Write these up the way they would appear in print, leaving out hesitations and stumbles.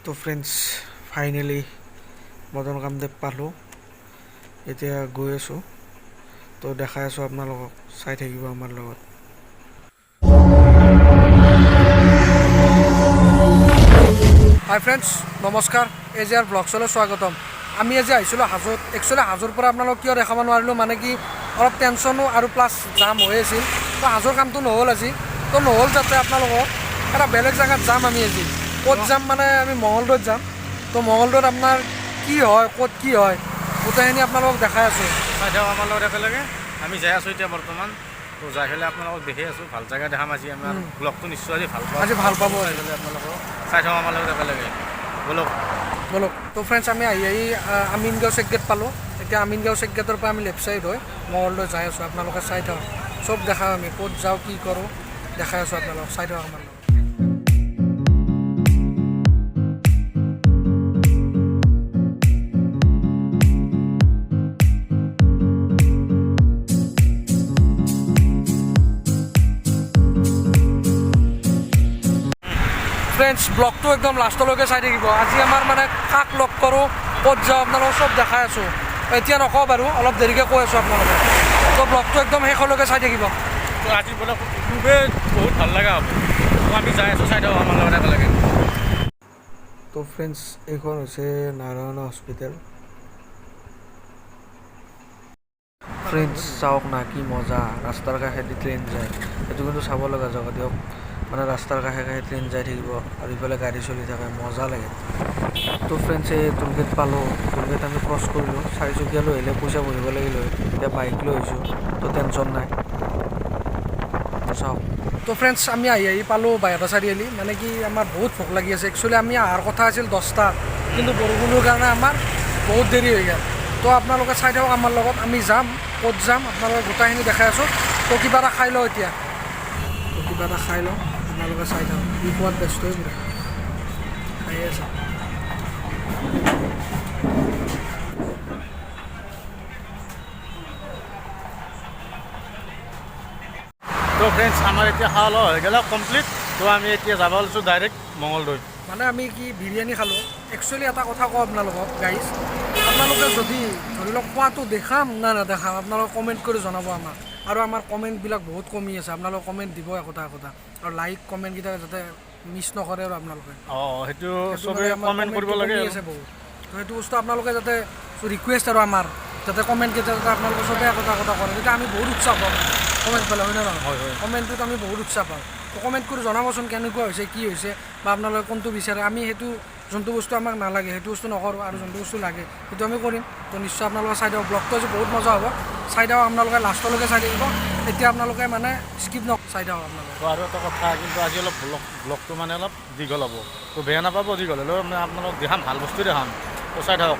তো friends finally Madan Kamdev পালোঁ। এতিয়া গৈ আছোঁ, তো দেখাই আছোঁ আপোনালোকক, চাই থাকিব আমাৰ লগত। হাই ফ্ৰেণ্ডছ, নমস্কাৰ। এজিআৰ ব্লগছলৈ স্বাগতম। আমি আজি আহিছিলোঁ হাজোত। একচুৱেলি হাজোৰ পৰা আপোনালোকক কিয় দেখাব নোৱাৰিলোঁ, মানে কি অলপ টেনশ্যনো আৰু প্লাছ জাম হৈ আছিল। তো হাজোৰ কামটো নহ'ল আজি, তো নহ'ল যাতে আপোনালোকক এটা বেলেগ জেগাত যাম। আমি আজি ক'ত যাম মানে আমি মঙলদৈত যাম। তো মঙলদৈত আপোনাৰ কি হয়, ক'ত কি হয়, গোটেইখিনি আপোনালোকক দেখাই আছোঁ। চাই থাকক আমাৰ লগত একেলগে। আমি যাই আছোঁ এতিয়া বৰ্তমান, তো যাই পেলাই আপোনালোকক দেখি আছোঁ। ভাল জেগা দেখাম আজি। আমাৰ ব্লগটো নিশ্চয় আজি ভাল পাব। আজি ভাল পাব। চাই পেলাই আপোনালোকক চাই থাকক আমাৰ লগত একেলগে। ব'লক ব'লক। তো ফ্ৰেণ্ডছ, আমি আহি আমিনগাঁও চেক গেট পালোঁ। এতিয়া আমিনগাঁও চেক গেটৰ পৰা আমি লেফ্ট চাইড হৈ মঙলদৈ যাই আছোঁ। আপোনালোকে চাই থাকক, চব দেখাওঁ। আমি ক'ত যাওঁ, কি কৰোঁ, দেখাই আছোঁ আপোনালোকক। চাই থাকক আমাৰ লগত। ফ্ৰেণ্ডছ, ব্লগটো একদম লাষ্টলৈকে চাই থাকিব। আজি আমাৰ মানে কাক লগ কৰোঁ, ক'ত যাওঁ, আপোনালোকক চব দেখাই আছোঁ। এতিয়া নকওঁ বাৰু, অলপ দেৰিকৈ কৈ আছোঁ আপোনালোকে। তো ব্লগটো একদম শেষলৈকে চাই থাকিব। তো আজি বোলে খুবেই বহুত ভাল লগা হ'ব। তো আমি যাই আছোঁ, চাই থাকক আমাৰ লগত একেলগে। তো ফ্ৰেণ্ডছ, এইখন হৈছে নাৰায়ণা হস্পিটেল। ফ্ৰেণ্ডছ চাওক না, কি মজা। ৰাস্তাৰ কাষেদি ট্ৰেইন যায়, সেইটো কিন্তু চাব লগা জেগা দিয়ক। মানে ৰাস্তাৰ কাষে কাষে ট্ৰেইন যাই থাকিব আৰু ইফালে গাড়ী চলি থাকে, মজা লাগে। তো ফ্ৰেণ্ডছ, এই টোলগেট পালোঁ। টোলগেট আমি ক্ৰছ কৰিলোঁ। চাৰিচকীয়া লৈ আহিলে পইচা ভৰিব লাগিল হয়, এতিয়া বাইক লৈ আহিছোঁ, তো টেনশ্যন নাই। তো চাওক। তো ফ্ৰেণ্ডছ, আমি আহি পালোঁ বাইহাটা চাৰিআলি। মানে কি আমাৰ বহুত ভোক লাগি আছে। একচুৱেলি আমি অহাৰ কথা আছিল 10টাত, কিন্তু বৰষুণৰ কাৰণে আমাৰ বহুত দেৰি হৈ গ'ল। তো আপোনালোকে চাই থাকক আমাৰ লগত। আমি যাম, ক'ত যাম আপোনালোকে গোটেইখিনি দেখাই আছোঁ। তো কিবা এটা খাই লওঁ এতিয়া। তো কিবা এটা খাই লওঁ, আপোনালোকে চাই থাকক। ই খোৱাত ব্যস্তই পুৰা খাই আছে। তো ফ্ৰেণ্ডছ, আমাৰ এতিয়া খাওয়া লোৱা হৈ গ'ল কমপ্লিট। তো আমি এতিয়া যাব লৈছোঁ ডাইৰেক্ট মঙলদৈ। মানে আমি কি বিৰিয়ানী খালোঁ। একচুৱেলি এটা কথা কওঁ আপোনালোকক গাইজ, আপোনালোকে যদি ধৰি লওক খোৱাটো দেখাম না নেদেখাম, আপোনালোকে কমেণ্ট কৰি জনাব আমাক। আৰু আমাৰ কমেণ্টবিলাক বহুত কমি আছে। আপোনালোকে কমেণ্ট দিব একোটা একোটা, আৰু লাইক কমেণ্টকেইটা যাতে মিছ নকৰে। আৰু আপোনালোকে সেইটো চবেই কমেণ্ট কৰিব লাগে আছে বহুত। তো সেইটো বস্তু আপোনালোকে যাতে ৰিকুৱেষ্ট, আৰু আমাৰ যাতে কমেণ্টকেইটা যাতে আপোনালোকে চবেই একোটা একোটা কৰে, তেতিয়া আমি বহুত উৎসাহ পাওঁ কমেণ্ট পালে, হয় নে নহয়? কমেণ্টটোত আমি বহুত উৎসাহ পাওঁ। তো কমেণ্ট কৰি জনাবচোন কেনেকুৱা হৈছে, কি হৈছে, বা আপোনালোকে কোনটো বিচাৰে। আমি সেইটো যোনটো বস্তু আমাক নালাগে সেইটো বস্তু নকৰোঁ, আৰু যোনটো বস্তু লাগে সেইটো আমি কৰিম। তো নিশ্চয় আপোনালোকে চাই দিয়ক। ব্লগটো আজি বহুত মজা হ'ব। চাই দিয়ক আপোনালোকে, লাষ্টলৈকে চাই থাকিব। এতিয়া আপোনালোকে মানে স্কিপ চাই দিয়ক আপোনালোকে। তো আৰু এটা কথা, কিন্তু আজি অলপ ব্লগটো মানে অলপ দীঘল হ'ব। তো বেয়া নাপাব, দীঘল হ'লেও মানে আপোনালোক দেখাম, ভাল বস্তু দেখাম। তো চাই থাকক।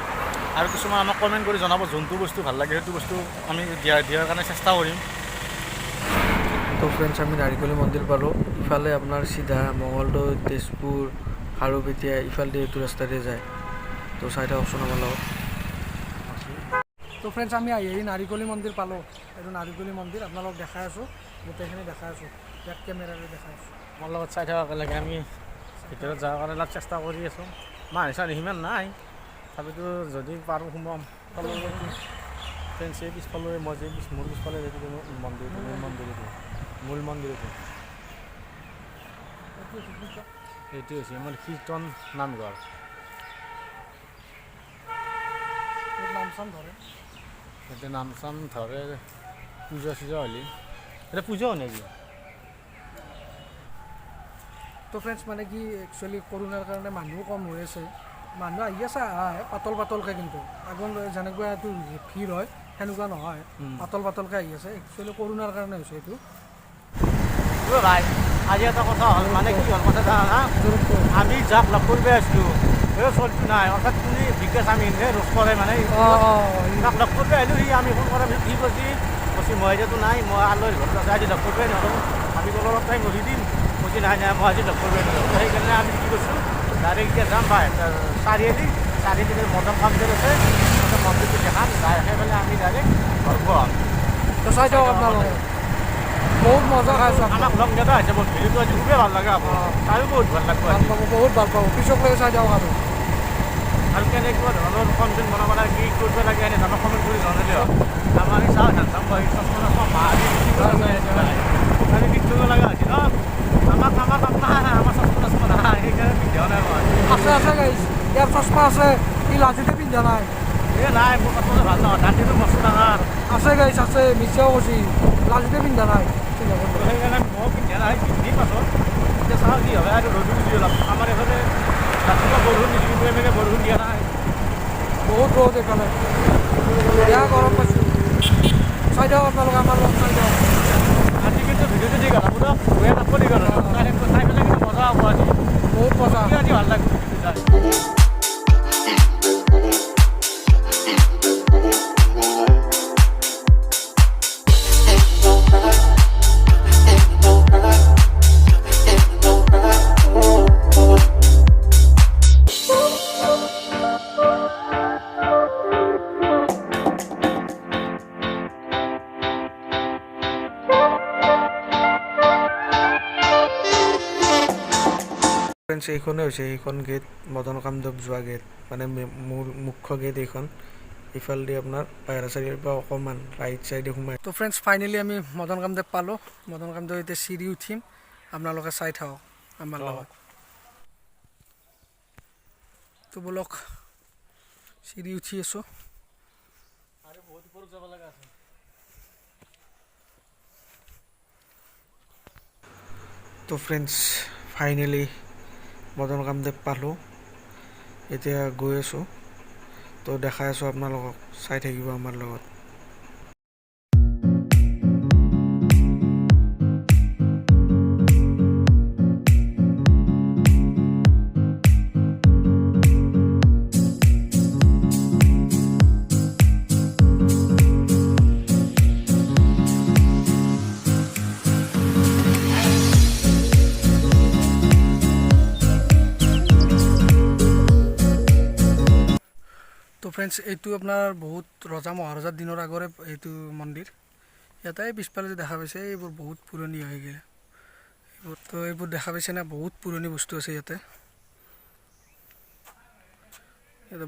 আৰু কিছুমান আমাক কমেণ্ট কৰি জনাব, যোনটো বস্তু ভাল লাগে সেইটো বস্তু আমি দিয়াৰ কাৰণে চেষ্টা কৰিম। তো ফ্ৰেণ্ডছ, আমি নাৰিকলী মন্দিৰ পালোঁ। ইফালে আপোনাৰ চিধা মঙলদৈ, তেজপুৰ, খাৰুপেটীয়া, ইফালে এইটো ৰাস্তাতে যায়। তো চাই থাককচোন আমাৰ লগত। তো ফ্ৰেণ্ডছ, আমি নাৰিকলী মন্দিৰ পালোঁ। এইটো নাৰিকলী মন্দিৰ আপোনালোকক দেখাই আছোঁ, গোটেইখিনি দেখাই আছোঁ। বেক কেমেৰাৰে দেখাই আছোঁ। মোৰ লগত চাই থাকক একেলগে। আমি ভিতৰত যোৱাৰ কাৰণে অলপ চেষ্টা কৰি আছোঁ। মানুহ চানুহ সিমান নাই, তথাপিতো যদি পাৰোঁ সোমাম। ফ্ৰেণ্ডছে পিছফালে, মই যে মোৰ পিছফালে যিটো মন্দিৰটো, মূল মন্দিৰটো এইটো হৈছে আমাৰ কীৰ্তন নামঘৰ। এতিয়া নাম চাম ধৰে, পূজা চূজা হ'লে। এতিয়া পূজা হয় নেকি? তো ফ্ৰেণ্ডছ, মানে কি একচুৱেলি কৰোণাৰ কাৰণে মানুহো কম হৈ আছে। মানুহ আহি আছে, আহে পাতল পাতলকৈ, কিন্তু আগত যেনেকুৱা এইটো ভিৰ হয় সেনেকুৱা নহয়, পাতল পাতলকৈ আহি আছে। একচুৱেলি কৰোণাৰ কাৰণে হৈছে এইটো। ভাই, আজি এটা কথা হ'ল, মানে কি হ'ল কথা জানা, আমি যাক লগ কৰিব আছিলোঁ এই চলটো নাই, অৰ্থাৎ তুমি বিকাশ আমি ৰোজ কৰে মানে তাক লগ কৰিব আহিলোঁ। সি আমি ফোন কৰাৰ পিছত সি কৈছি মই এতিয়াতো নাই, মই আলহীৰ ঘৰত আছে, আজি লগ কৰিবই নোৱাৰোঁ। আমি ক'লো অলপ টাইম ৰখি দিম। কৈছি নাই নাই, মই আজি লগ কৰিবই নোৱাৰোঁ। সেইকাৰণে আমি কি কৰিছোঁ, ডাইৰেক্ট এতিয়া যাম চাৰিআলি মদন কামদেৱ আছে, মন্দিৰটো দেখাম, যাই আহি পেলাই আমি ডাইৰেক্ট ঘৰ পাম। তো চাই দিয়ক আপোনালোকে। বহুত মজা খাইছোঁ আমাক লগ দিয়া হৈছে বহুত ভিডিঅ'টো আজি খুবেই ভাল লাগে চাইও বহুত ভাল লাগব ভাল পাব বহুত ভাল পাব পিছক চাই যাওক আৰু কেনেকুৱা ধৰণৰ কণ্টেণ্ট বনাব লাগে কি কৰিব লাগে এনে ধৰণৰ কমেণ্ট কৰি জনালে আমাৰ এই চাওঁ হেণ্ডাম বা আমি পিন্ধিব লগা হৈছে ন আমাক আমাৰ চচমা নাই সেইকাৰণে পিন্ধাও নাই মই আছে গাইছ ইয়াৰ চচমা আছে ই লাজতে পিন্ধা নাই এই নাই মোৰ চচমা ভাল নহয় দাঁতিটো মস্ত ডাঙৰ আছে গাইছ আছে মিছাও কৈছি লাজতে পিন্ধা নাই সেইকাৰণে মই পিন্ধা নাই পিন্ধি পাছত এতিয়া চাওঁ কি হয় আৰু ৰ'দো দিছে অলপ আমাৰ এইফালে ৰাতিপুৱা বৰষুণ দিছে কিন্তু এনেকৈ বৰষুণ দিয়া নাই বহুত ৰ'দ এইফালে বেয়া গৰম পাইছোঁ চাই দিয়ক আপোনালোকে আমাৰ লগ চাই দিয়ক আজি কিন্তু ভিডিঅ'টো দি গ'ল আপোনাক বেয়া নাপাব গ'ল চাই পেলাই কিন্তু মজা হ'ব আজি বহুত মজা আজি ভাল লাগিব ফ্ৰেণ্ডছ এইখনে হৈছে এইখন গেট মদন কামদেৱ যোৱা গেট মানে মূল মুখ্য গেট এইখন ইফালেদি আপোনাৰ বাহিৰা চাইডৰ পৰা অকণমান ৰাইট চাইডে সোমাই তো ফ্ৰেণ্ডছ ফাইনেলি আমি মদন কামদেৱ পালোঁ মদন কামদেৱ এতিয়া চিৰি উঠিম আপোনালোকে চাই থাকক আমাৰ লগত তো বলক চিৰি উঠি আছোঁ আৰু বহুত ওপৰত যাব লগা আছে তো ফ্ৰেণ্ডছ ফাইনেলি মদন কামদেৱ পালোঁ এতিয়া গৈ আছোঁ তো দেখাই আছোঁ আপোনালোকক চাই থাকিব আমাৰ লগত তো ফ্ৰেণ্ডছ এইটো আপোনাৰ বহুত ৰজা মহাৰজাৰ দিনৰ আগৰে এইটো মন্দিৰ ইয়াতে পিছফালে যে দেখা পাইছে এইবোৰ বহুত পুৰণি হৈ গ'ল এইবোৰ তো এইবোৰ দেখা পাইছে না বহুত পুৰণি বস্তু আছে ইয়াতে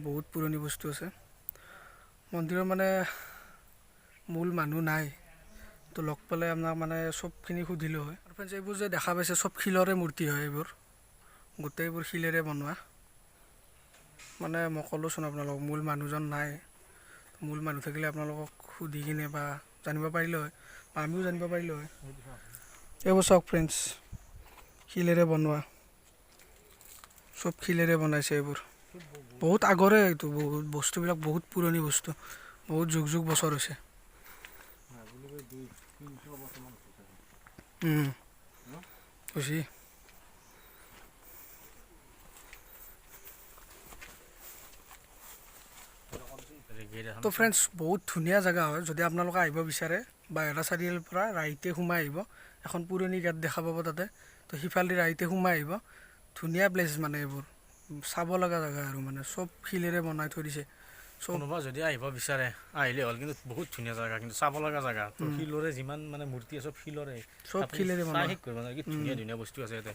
বহুত পুৰণি বস্তু আছে মন্দিৰৰ মানে মূল মানুহ নাই তো লগ পালে আপোনাক মানে চবখিনি সুধিলোঁ হয় আৰু ফ্ৰেণ্ডছ এইবোৰ যে দেখা পাইছে চব শিলৰে মূৰ্তি হয় এইবোৰ গোটেইবোৰ শিলেৰে বনোৱা মানে মই ক'লোচোন আপোনালোকক মূল মানুহজন নাই মূল মানুহ থাকিলে আপোনালোকক সুধি কিনে বা জানিব পাৰিলোঁ হয় বা আমিও জানিব পাৰিলোঁ হয় এইবোৰ চাওক ফ্ৰেণ্ডছ শিলেৰে বনোৱা চব শিলেৰে বনাইছে এইবোৰ বহুত আগৰে এইটো বহুত বস্তুবিলাক বহুত পুৰণি বস্তু বহুত যুগ যুগ বছৰ হৈছে হৈছে তো ফ্ৰেণ্ডছ বহুত ধুনীয়া জেগা হয় যদি আপোনালোকে আহিব বিচাৰে বাহিৰা চাৰিআলিৰ পৰা ৰাইতে সোমাই আহিব এখন পুৰণি গেট দেখা পাব তাতে তো সিফালেদি ৰাইতে সোমাই আহিব ধুনীয়া প্লেচ মানে এইবোৰ চাব লগা জেগা আৰু মানে চব শিলেৰে বনাই থৈ দিছে কোনোবা যদি আহিব বিচাৰে আহিলে হ'ল কিন্তু বহুত ধুনীয়া জেগা কিন্তু চাব লগা জেগা তো শিলৰে যিমান মানে মূৰ্তি আছে চব শিলেৰে বনোৱা ধুনীয়া ধুনীয়া বস্তু আছে ইয়াতে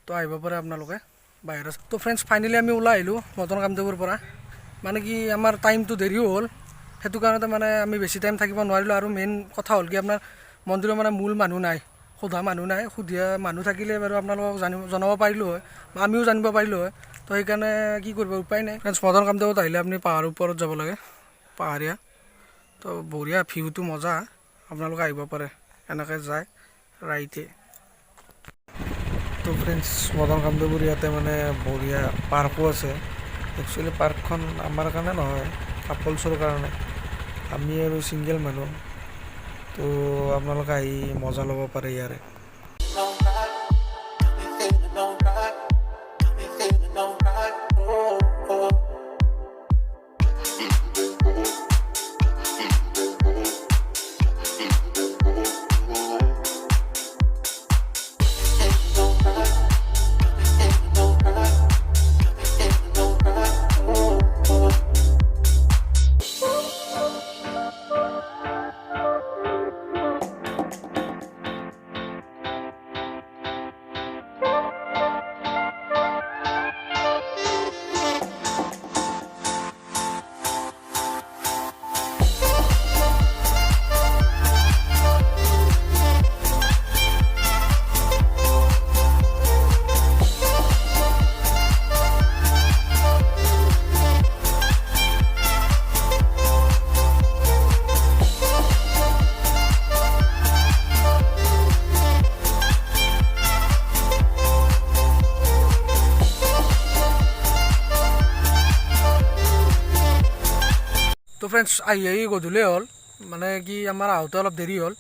তো আহিব পাৰে আপোনালোকে বাহিৰত তো ফ্ৰেণ্ডছ ফাইনেলি আমি ওলাই আহিলোঁ মদন কামদেৱৰ পৰা মানে কি আমাৰ টাইমটো দেৰিও হ'ল সেইটো কাৰণতে মানে আমি বেছি টাইম থাকিব নোৱাৰিলোঁ আৰু মেইন কথা হ'ল কি আপোনাৰ মন্দিৰৰ মানে মূল মানুহ নাই সোধা মানুহ নাই সুধীয়া মানুহ থাকিলে বাৰু আপোনালোকক জনাব পাৰিলোঁ হয় বা আমিও জানিব পাৰিলোঁ হয় তো সেইকাৰণে কি কৰিব উপায় নাই ফ্ৰেণ্ডছ মদন কামদেৱত আহিলে আপুনি পাহাৰৰ ওপৰত যাব লাগে পাহাৰীয়া তো বঢ়িয়া ভিউটো মজা আপোনালোকে আহিব পাৰে এনেকৈ যায় ৰাইতে তো ফ্ৰেণ্ডছ মদন কামদেৱৰ ইয়াতে মানে বঢ়িয়া পাৰ্কো আছে একচুৱেলি পাৰ্কখন আমাৰ কাৰণে নহয় কাপলছৰ কাৰণে আমি আৰু ছিংগল মানুহ তো আপোনালোকে আহি মজা ল'ব পাৰে ইয়াৰে ফ্ৰেণ্ডছ আহি গধূলি হ'ল মানে কি আমাৰ আহোঁতে অলপ দেৰি হ'ল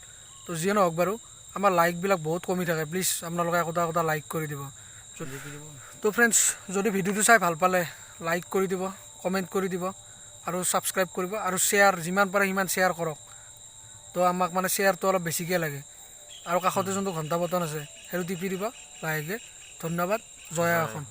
তো যিয়ে নহওক বাৰু আমাৰ লাইকবিলাক বহুত কমি থাকে প্লিজ আপোনালোকে একোটা লাইক কৰি দিব তো ফ্ৰেণ্ডছ যদি ভিডিঅ'টো চাই ভাল পালে লাইক কৰি দিব কমেণ্ট কৰি দিব আৰু ছাবস্ক্ৰাইব কৰিব আৰু শ্বেয়াৰ যিমান পাৰে সিমান শ্বেয়াৰ কৰক তো আমাক মানে শ্বেয়াৰটো অলপ বেছিকৈ লাগে আৰু কাষতে যোনটো ঘণ্টা বটন আছে সেইটো টিপি দিব লাহেকৈ ধন্যবাদ জয় আসন